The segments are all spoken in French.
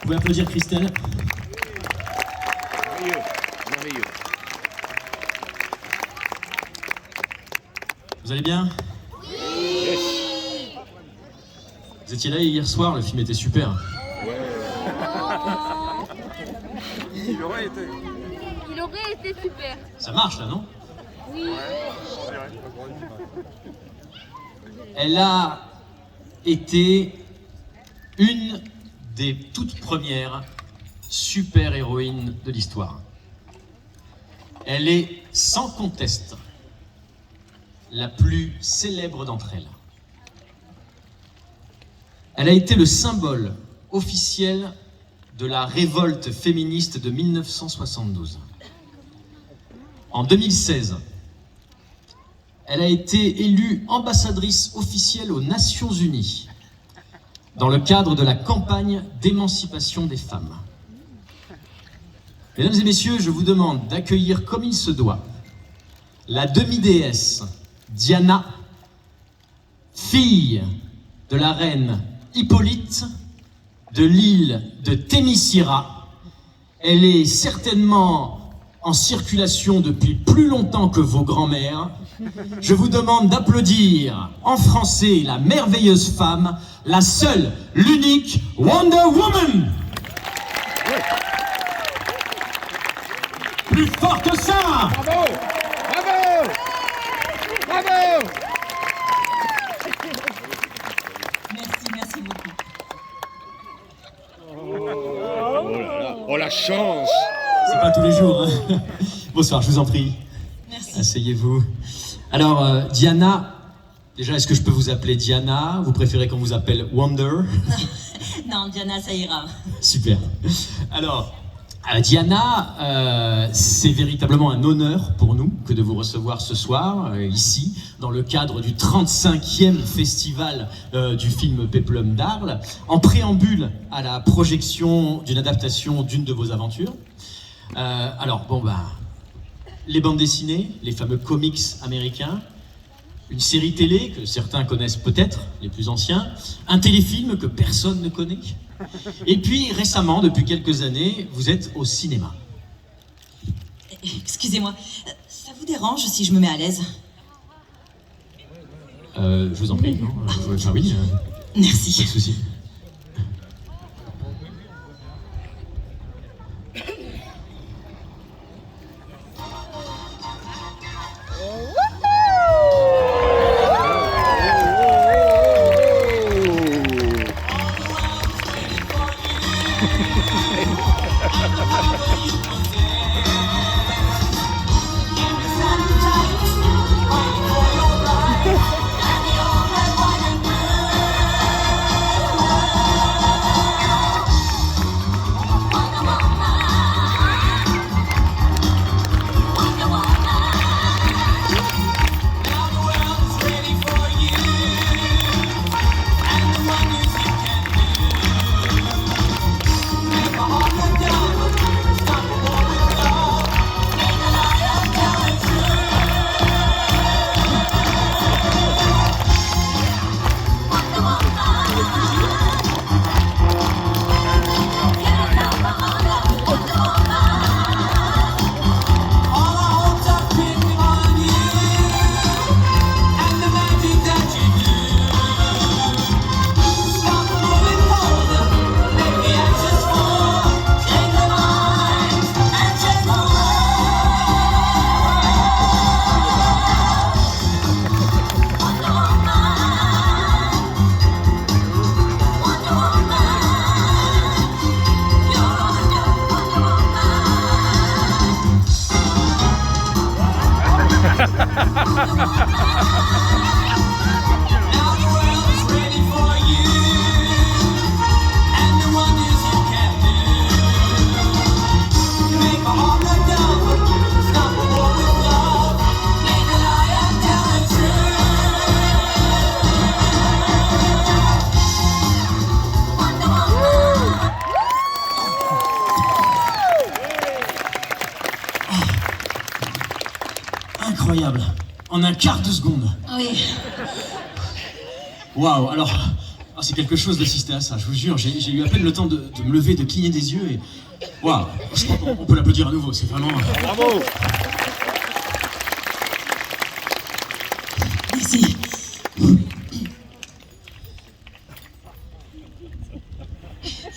pouvez applaudir Christelle. Merveilleux, merveilleux. Vous allez bien? Yes. Vous étiez là hier soir, le film était super. Ouais. Il aurait été. Il aurait été super. Ça marche là, non? Oui. Elle a été une des toutes premières super-héroïnes de l'histoire. Elle est, sans conteste, la plus célèbre d'entre elles. Elle a été le symbole officiel de la révolte féministe de 1972. En 2016, elle a été élue ambassadrice officielle aux Nations Unies dans le cadre de la campagne d'émancipation des femmes. Mesdames et messieurs, je vous demande d'accueillir comme il se doit la demi-déesse Diana, fille de la reine Hippolyte de l'île de Thémicyra. Elle est certainement en circulation depuis plus longtemps que vos grands-mères. Je vous demande d'applaudir en français la merveilleuse femme, la seule, l'unique Wonder Woman. Plus fort que ça! Bravo! Bravo! Bravo! Merci beaucoup. Oh là là, oh la chance! C'est pas tous les jours, hein. Bonsoir, je vous en prie. Merci. Asseyez-vous. Alors, Diana, déjà, est-ce que je peux vous appeler Diana? Vous préférez qu'on vous appelle Wonder? Non, Diana, ça ira. Super. Alors, Diana, c'est véritablement un honneur pour nous que de vous recevoir ce soir, ici, dans le cadre du 35e festival du film Péplum d'Arles, en préambule à la projection d'une adaptation d'une de vos aventures. Les bandes dessinées, les fameux comics américains, une série télé que certains connaissent peut-être, les plus anciens, un téléfilm que personne ne connaît, et puis récemment, depuis quelques années, vous êtes au cinéma. Excusez-moi, ça vous dérange si je me mets à l'aise? Je vous en prie, non? Enfin oui, pas de Merci. souci. Incroyable. En un quart de seconde. Oui. Waouh, alors, Ah, c'est quelque chose d'assister à ça, je vous jure. J'ai eu à peine le temps de me lever, de cligner des yeux et... Waouh, je crois qu'on peut l'applaudir à nouveau, c'est vraiment... Bravo. Merci.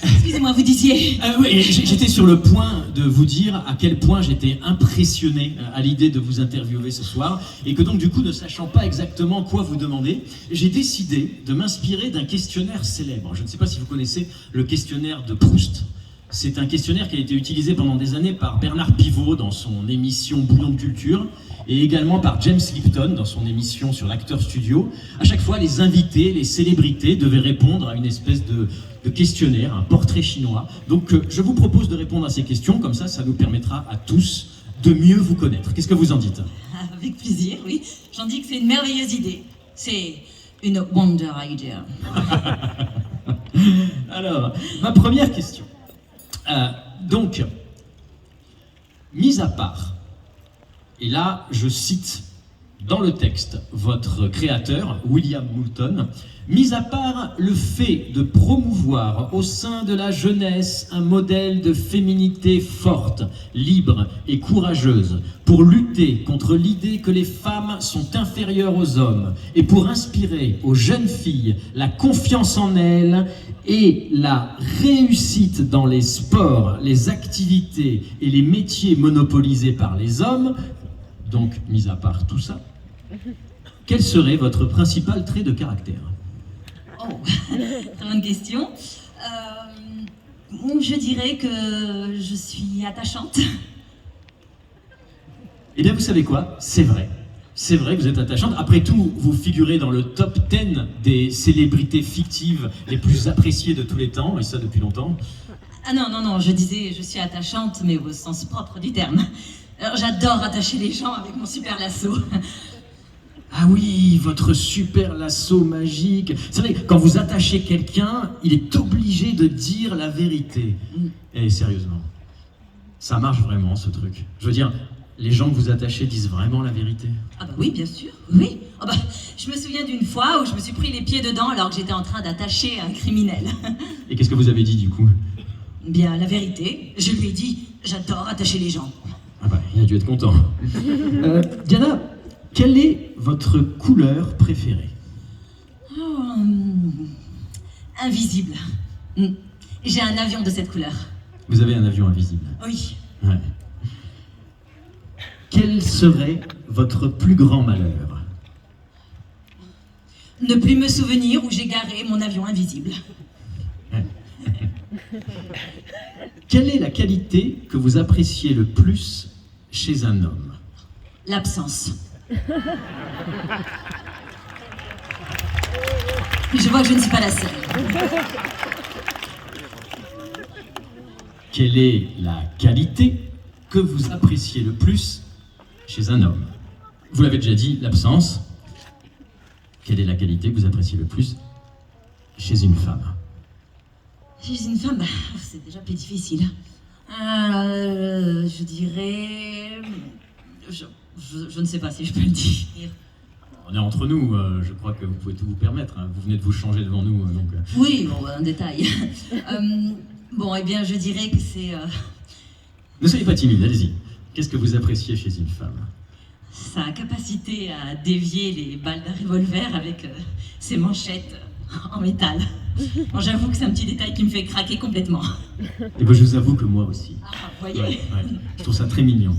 Excusez-moi, vous disiez... Oui, j'étais sur le point de vous dire à quel point j'étais impressionné à l'idée de vous interviewer ce soir et que donc du coup, ne sachant pas exactement quoi vous demander, j'ai décidé de m'inspirer d'un questionnaire célèbre. Je ne sais pas si vous connaissez le questionnaire de Proust. C'est un questionnaire qui a été utilisé pendant des années par Bernard Pivot dans son émission Bouillon de culture et également par James Lipton dans son émission sur l'Acteur Studio. À chaque fois, les invités, les célébrités devaient répondre à une espèce de questionnaire, un portrait chinois. Donc je vous propose de répondre à ces questions, comme ça nous permettra à tous de mieux vous connaître. Qu'est-ce que vous en dites? Avec plaisir, oui. J'en dis que c'est une merveilleuse idée. C'est une wonder idea. Alors, ma première question. Donc, mis à part, et là je cite dans le texte votre créateur, William Moulton, mis à part le fait de promouvoir au sein de la jeunesse un modèle de féminité forte, libre et courageuse, pour lutter contre l'idée que les femmes sont inférieures aux hommes et pour inspirer aux jeunes filles la confiance en elles et la réussite dans les sports, les activités et les métiers monopolisés par les hommes, donc mis à part tout ça, quel serait votre principal trait de caractère? Oh, très bonne question. Je dirais que je suis attachante. Eh bien, vous savez quoi? C'est vrai. C'est vrai que vous êtes attachante. Après tout, vous figurez dans le top 10 des célébrités fictives les plus appréciées de tous les temps, et ça depuis longtemps. Ah non, je disais je suis attachante, mais au sens propre du terme. Alors j'adore attacher les gens avec mon super lasso. Ah oui, votre super lasso magique. C'est vrai, quand vous attachez quelqu'un, il est obligé de dire la vérité. Et sérieusement, ça marche vraiment ce truc. Je veux dire, les gens que vous attachez disent vraiment la vérité? Ah bah oui, bien sûr, oui. Ah bah, je me souviens d'une fois où je me suis pris les pieds dedans alors que j'étais en train d'attacher un criminel. Et qu'est-ce que vous avez dit du coup? Bien, la vérité, je lui ai dit, j'adore attacher les gens. Ah bah, il a dû être content. Diana, quelle est votre couleur préférée? Invisible. J'ai un avion de cette couleur. Vous avez un avion invisible? Oui. Ouais. Quel serait votre plus grand malheur? Ne plus me souvenir où j'ai garé mon avion invisible. Quelle est la qualité que vous appréciez le plus chez un homme? L'absence. Je vois que je ne suis pas la seule. Quelle est la qualité que vous appréciez le plus chez un homme? Vous l'avez déjà dit, l'absence. Quelle est la qualité que vous appréciez le plus chez une femme? Chez une femme, c'est déjà plus difficile. Je dirais... Je ne sais pas si je peux le dire. On est entre nous, je crois que vous pouvez tout vous permettre. Hein. Vous venez de vous changer devant nous, donc... Oui, bon, un détail. Bon, eh bien, je dirais que c'est... Ne soyez pas timide, allez-y. Qu'est-ce que vous appréciez chez une femme? Sa capacité à dévier les balles d'un revolver avec ses manchettes en métal. Bon, j'avoue que c'est un petit détail qui me fait craquer complètement. Et ben, je vous avoue que moi aussi. Ah, vous voyez. Ouais. Je trouve ça très mignon.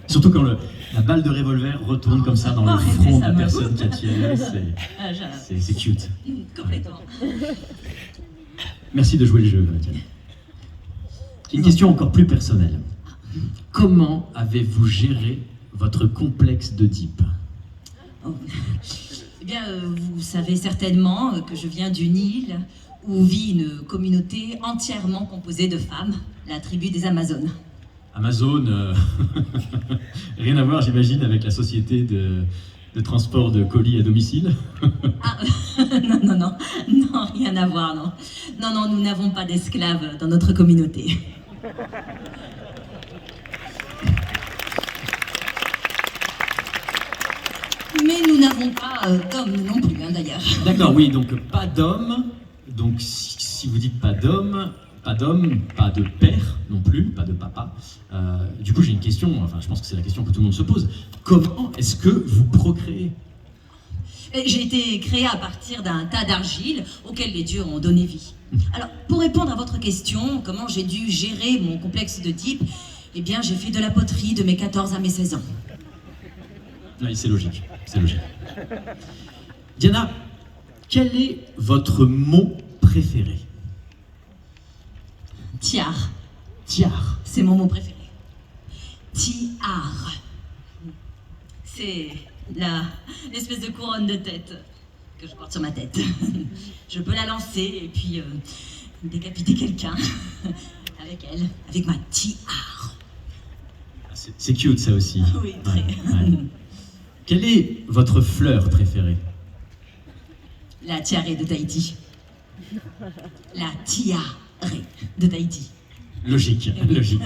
Surtout quand la balle de revolver retourne comme ça dans le front de la personne qui a tiré, c'est cute. Complètement. Merci de jouer le jeu, Diana. Une question encore plus personnelle. Comment avez-vous géré votre complexe d'Oedipe? Oh. Eh bien, vous savez certainement que je viens d'une île où vit une communauté entièrement composée de femmes, la tribu des Amazones. Amazon, rien à voir, j'imagine, avec la société de transport de colis à domicile. Ah, non, rien à voir, non. Non, nous n'avons pas d'esclaves dans notre communauté. Mais nous n'avons pas d'hommes non plus, hein, d'ailleurs. D'accord, oui, donc pas d'homme. Donc si vous dites pas d'homme, pas de père non plus, pas de papa. Du coup, j'ai une question, enfin je pense que c'est la question que tout le monde se pose. Comment est-ce que vous procréez? J'ai été créée à partir d'un tas d'argile auquel les dieux ont donné vie. Alors, pour répondre à votre question, comment j'ai dû gérer mon complexe de type, eh bien, j'ai fait de la poterie de mes 14 à mes 16 ans. Oui, c'est logique, c'est logique. Diana, quel est votre mot préféré? Tiare, Tiare. c'est mon mot préféré. Tiare. C'est l'espèce de couronne de tête que je porte sur ma tête. Je peux la lancer et puis décapiter quelqu'un avec elle, avec ma tiare. C'est cute ça aussi. Oui, très. Ouais. Quelle est votre fleur préférée? La tiare de Tahiti. La tiare de Tahiti. Logique, logique.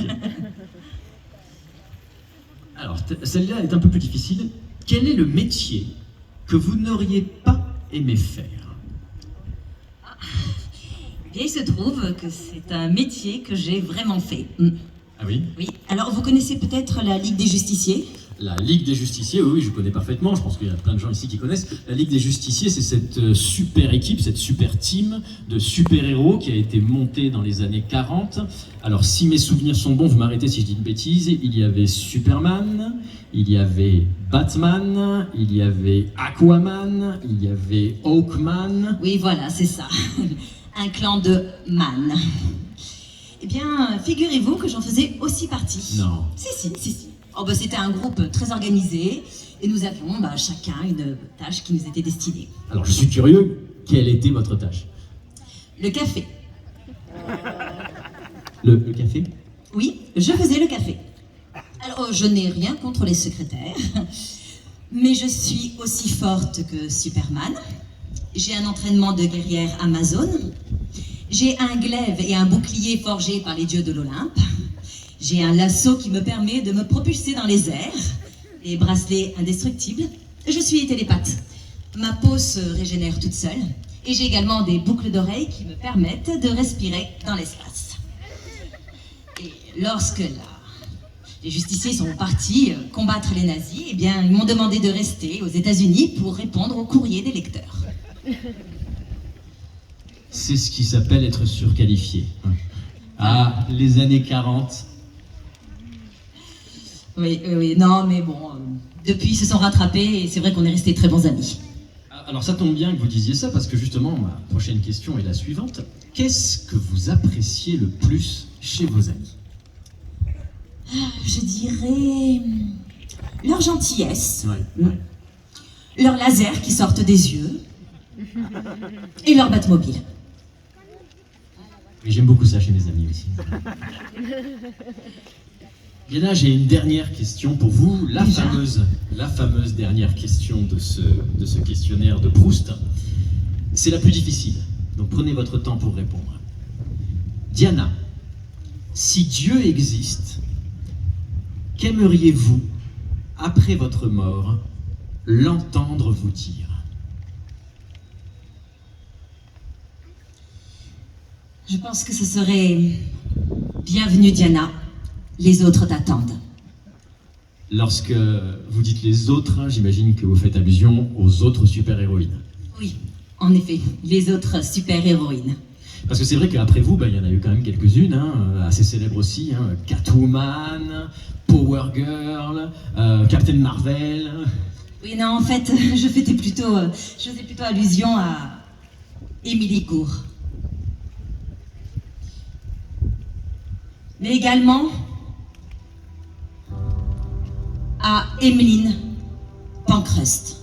Alors, celle-là est un peu plus difficile. Quel est le métier que vous n'auriez pas aimé faire? Eh bien, il se trouve que c'est un métier que j'ai vraiment fait. Ah oui? Oui, alors vous connaissez peut-être la Ligue des Justiciers? La Ligue des Justiciers, oui, je connais parfaitement. Je pense qu'il y a plein de gens ici qui connaissent. La Ligue des Justiciers, c'est cette super équipe, cette super team de super-héros qui a été montée dans les années 40. Alors, si mes souvenirs sont bons, vous m'arrêtez si je dis une bêtise. Il y avait Superman, il y avait Batman, il y avait Aquaman, il y avait Hawkman. Oui, voilà, c'est ça. Un clan de man. Eh bien, figurez-vous que j'en faisais aussi partie. Non. Si. Oh, c'était un groupe très organisé et nous avions chacun une tâche qui nous était destinée. Alors, je suis curieux, quelle était votre tâche? Le café. Le café? Oui, je faisais le café. Alors, je n'ai rien contre les secrétaires, mais je suis aussi forte que Superman. J'ai un entraînement de guerrière amazone. J'ai un glaive et un bouclier forgés par les dieux de l'Olympe. J'ai un lasso qui me permet de me propulser dans les airs. Les bracelets indestructibles. Je suis télépathe. Ma peau se régénère toute seule. Et j'ai également des boucles d'oreilles qui me permettent de respirer dans l'espace. Et lorsque les justiciers sont partis combattre les nazis, eh bien, ils m'ont demandé de rester aux États-Unis pour répondre aux courriers des lecteurs. C'est ce qui s'appelle être surqualifié. Ah, les années 40. Oui, non, mais bon, depuis ils se sont rattrapés et c'est vrai qu'on est restés très bons amis. Alors ça tombe bien que vous disiez ça, parce que justement, ma prochaine question est la suivante. Qu'est-ce que vous appréciez le plus chez vos amis? Je dirais leur gentillesse, Ouais. leurs lasers qui sortent des yeux et leur Batmobile. Et j'aime beaucoup ça chez mes amis aussi. Diana, j'ai une dernière question pour vous, la fameuse dernière question de ce questionnaire de Proust. C'est la plus difficile, donc prenez votre temps pour répondre. Diana, si Dieu existe, qu'aimeriez-vous, après votre mort, l'entendre vous dire? Je pense que ce serait « Bienvenue Diana, les autres t'attendent ». Lorsque vous dites les autres, j'imagine que vous faites allusion aux autres super-héroïnes. Oui, en effet, les autres super-héroïnes. Parce que c'est vrai qu'après vous, il y en a eu quand même quelques-unes, assez célèbres aussi. Catwoman, Power Girl, Captain Marvel. Oui, non, en fait, je faisais plutôt allusion à Émilie Gour. Mais également à Emmeline Pankhurst.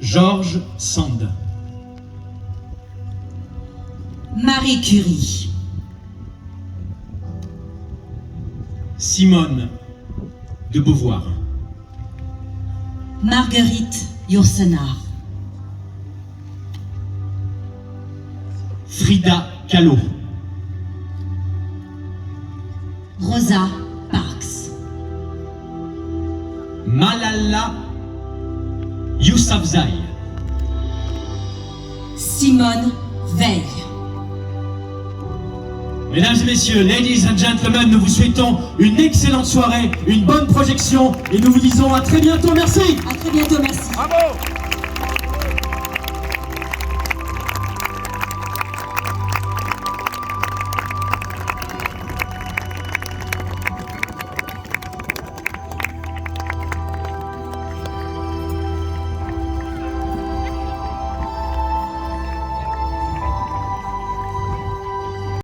George Sand. Marie Curie. Simone de Beauvoir. Marguerite Yourcenar. Frida Kahlo. Rosa Parks. Malala Yousafzai. Simone Veil. Mesdames et messieurs, ladies and gentlemen, nous vous souhaitons une excellente soirée, une bonne projection et nous vous disons à très bientôt. Merci. À très bientôt, merci. Bravo!